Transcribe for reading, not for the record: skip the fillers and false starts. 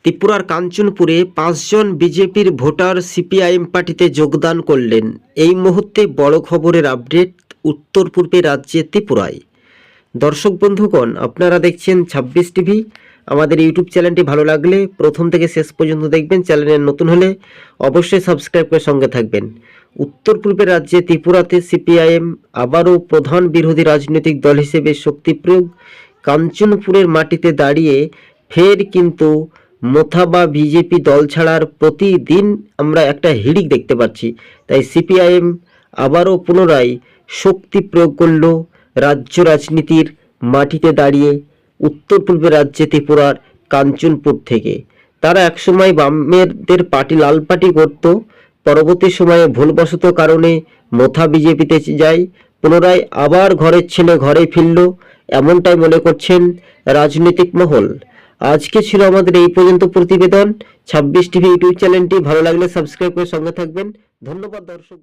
ত্রিপুরার কাঞ্চনপুরে ৫ জন বিজেপির voter CPIM পার্টিতে যোগদান করলেন। এই মুহূর্তে বড় খবরের আপডেট উত্তর পূর্বে রাজ্যে ত্রিপুরায়। দর্শক বন্ধুগণ, আপনারা দেখছেন ২৬ টিভি। আমাদের ইউটিউব চ্যানেলটি ভালো লাগলে প্রথম থেকে শেষ পর্যন্ত দেখবেন। চ্যানেলে নতুন হলে অবশ্যই সাবস্ক্রাইব করে সঙ্গে থাকবেন। উত্তর পূর্বের রাজ্যে ত্রিপুরাতে সিপিআইএম আবারও প্রধান বিরোধী রাজনৈতিক দল হিসেবে শক্তি প্রয়োগ। কাঞ্চনপুরের মাটিতে দাঁড়িয়ে ফের কিন্তু মোথা বা বিজেপি দল ছাড়ার প্রতিদিন আমরা একটা হিড়িক দেখতে পাচ্ছি। তাই সিপিআইএম আবারও পুনরায় শক্তি প্রয়োগ করল রাজ্য রাজনীতির মাটিতে দাঁড়িয়ে উত্তর পূর্বের রাজ্যে ত্রিপুরার কাঞ্চনপুর থেকে। তারা একসময় বামেদের পার্টি লাল পার্টি করত, পরবর্তী সময়ে ভুলবশত কারণে মোথা বিজেপিতে যায়, পুনরায় আবার ঘরের ছেলে ঘরে ফিরল, এমনটাই মনে করছেন রাজনৈতিক মহল। আজকে ছিল আমাদের এই পর্যন্ত প্রতিবেদন। ২৬ টিভি ইউটিউব চ্যানেলটি ভালো লাগলে সাবস্ক্রাইব করে সঙ্গে থাকবেন। ধন্যবাদ দর্শক।